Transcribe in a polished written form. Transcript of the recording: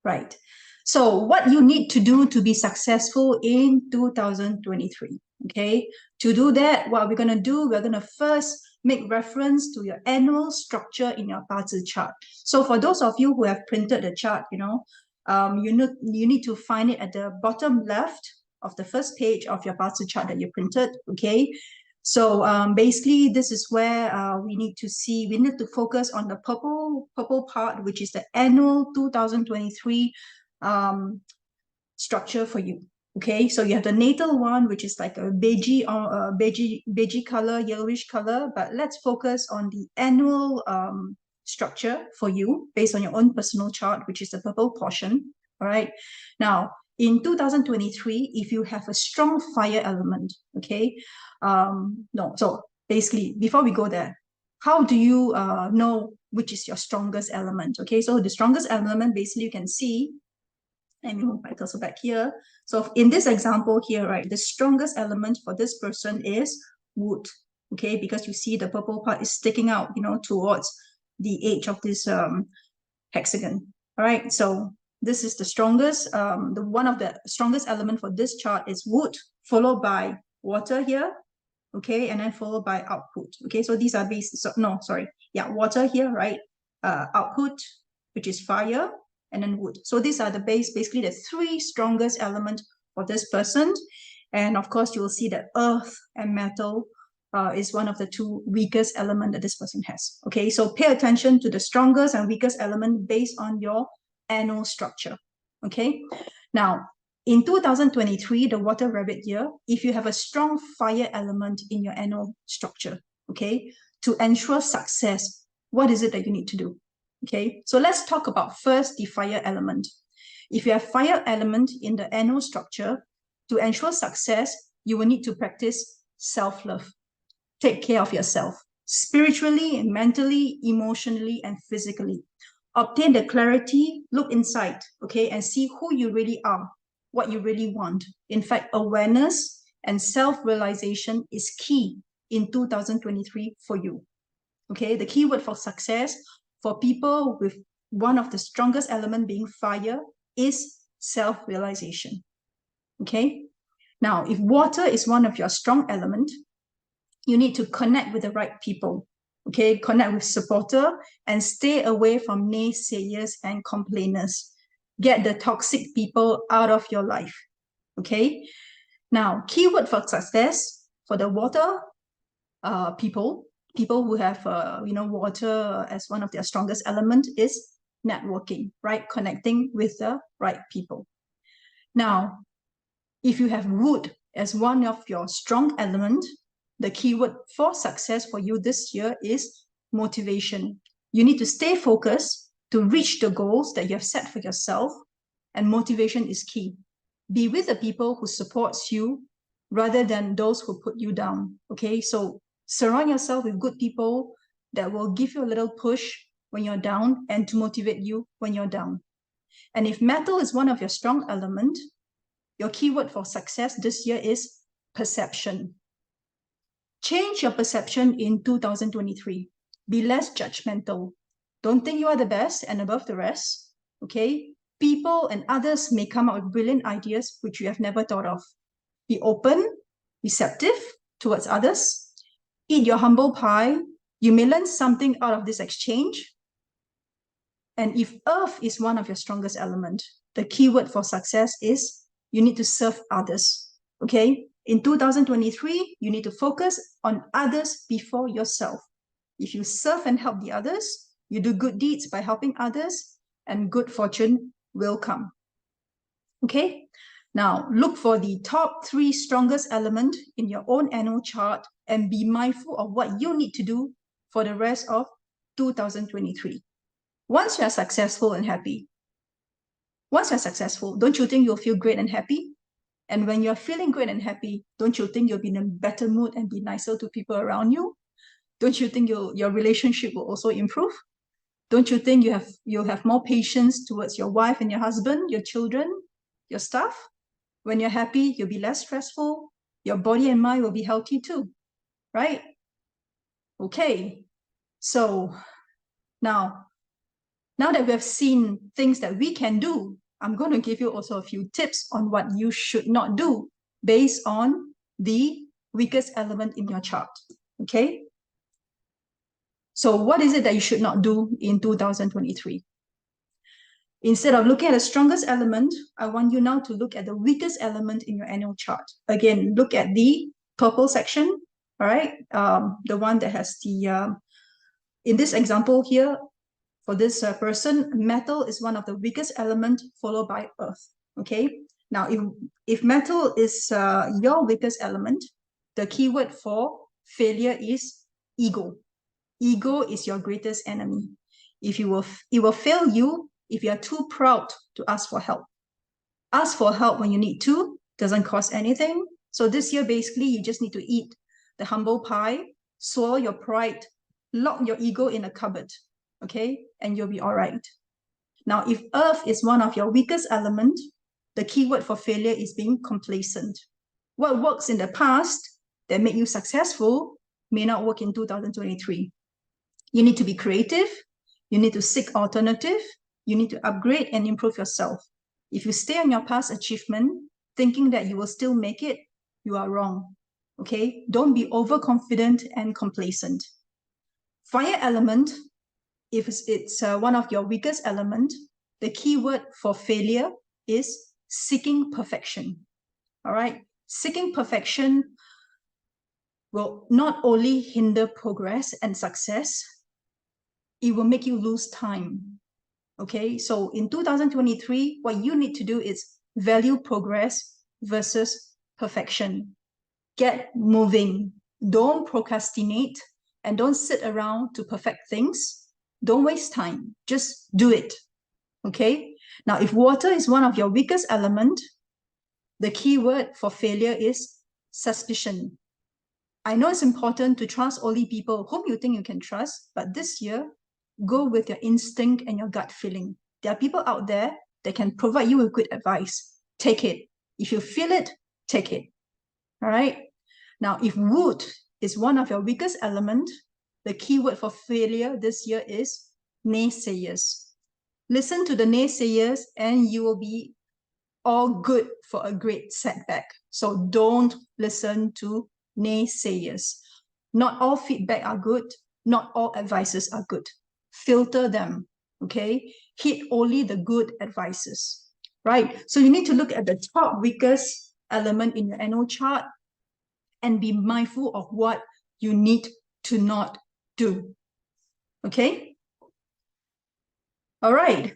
right? So what you need to do to be successful in 2023, okay? To do that, what we're going to do, we're going to first make reference to your annual structure in your Bazi chart. So for those of you who have printed the chart, you need to find it at the bottom left of the first page of your Bazi chart that you printed, okay? So basically, this is where we need to focus on the purple part, which is the annual 2023 structure for you. Okay, so you have the natal one, which is like a beige color, yellowish color, but let's focus on the annual structure for you based on your own personal chart, which is the purple portion. All right. Now, in 2023, if you have a strong fire element, okay, so basically, before we go there, how do you know which is your strongest element? Okay, so the strongest element, basically, you can see. Let me move my cursor back here. So in this example here, right, the strongest element for this person is wood, okay, because you see the purple part is sticking out, towards the edge of this hexagon. All right, so this is the strongest, one of the strongest element for this chart is wood, followed by water here, okay, and then followed by output. Okay, so these are water here, right? Output, which is fire, and then wood. So these are basically the three strongest elements for this person. And of course, you will see that earth and metal is one of the two weakest elements that this person has. Okay, so pay attention to the strongest and weakest element based on your annual structure. Okay, now in 2023, the water rabbit year, if you have a strong fire element in your annual structure, okay, to ensure success, what is it that you need to do? Okay, so let's talk about first the fire element. If you have fire element in the annual structure, to ensure success, you will need to practice self-love. Take care of yourself, spiritually, mentally, emotionally, and physically. Obtain the clarity, look inside, okay, and see who you really are, what you really want. In fact, awareness and self-realization is key in 2023 for you. Okay, the keyword for success for people with one of the strongest element being fire is self-realization. Okay, now if water is one of your strong element, you need to connect with the right people. Okay, connect with supporter and stay away from naysayers and complainers. Get the toxic people out of your life. Okay, now keyword for success for the water people who have water as one of their strongest element is networking, right? Connecting with the right people. Now, if you have wood as one of your strong element, the keyword for success for you this year is motivation. You need to stay focused to reach the goals that you have set for yourself, and motivation is key. Be with the people who supports you rather than those who put you down. Okay, so surround yourself with good people that will give you a little push when you're down and to motivate you when you're down. And if metal is one of your strong element, your keyword for success this year is perception. Change your perception in 2023. Be less judgmental. Don't think you are the best and above the rest. Okay? People and others may come up with brilliant ideas which you have never thought of. Be open, receptive towards others. Eat your humble pie. You may learn something out of this exchange. And if earth is one of your strongest elements, the keyword for success is you need to serve others. Okay? In 2023, you need to focus on others before yourself. If you serve and help the others, you do good deeds by helping others, and good fortune will come. Okay? Now, look for the top 3 strongest elements in your own annual chart and be mindful of what you need to do for the rest of 2023. Once you are successful and happy, don't you think you'll feel great and happy? And when you're feeling great and happy, don't you think you'll be in a better mood and be nicer to people around you? Don't you think your relationship will also improve? Don't you think you'll have more patience towards your wife and your husband, your children, your staff? When you're happy, you'll be less stressful. Your body and mind will be healthy too, right? Okay, so now Now that we have seen things that we can do, I'm going to give you also a few tips on what you should not do based on the weakest element in your chart. Okay? So what is it that you should not do in 2023? Instead of looking at the strongest element, I want you now to look at the weakest element in your annual chart. Again, look at the purple section, all right? The one that has the, in this example here, for this person, metal is one of the weakest element, followed by earth, okay? Now, if metal is your weakest element, the keyword for failure is ego. Ego is your greatest enemy. It will fail you if you are too proud to ask for help. Ask for help when you need to, doesn't cost anything. So this year, basically, you just need to eat the humble pie, swallow your pride, lock your ego in a cupboard, okay? And you'll be all right. Now, if earth is one of your weakest element, the keyword for failure is being complacent. What works in the past that made you successful may not work in 2023. You need to be creative. You need to seek alternative. You need to upgrade and improve yourself. If you stay on your past achievement, thinking that you will still make it, you are wrong. Okay? Don't be overconfident and complacent. Fire element, if it's one of your weakest element, the keyword for failure is seeking perfection. All right? Seeking perfection will not only hinder progress and success, it will make you lose time. Okay, so in 2023, what you need to do is value progress versus perfection. Get moving. Don't procrastinate and don't sit around to perfect things. Don't waste time. Just do it. Okay, now if water is one of your weakest element, the key word for failure is suspicion. I know it's important to trust only people whom you think you can trust, but this year, go with your instinct and your gut feeling. There are people out there that can provide you with good advice. Take it. If you feel it, take it. All right? Now, if wood is one of your weakest element, the keyword for failure this year is naysayers. Listen to the naysayers and you will be all good for a great setback. So don't listen to naysayers. Not all feedback are good. Not all advices are good. Filter them, okay? Hit only the good advices, right? So you need to look at the top weakest element in your annual chart and be mindful of what you need to not do, okay? All right.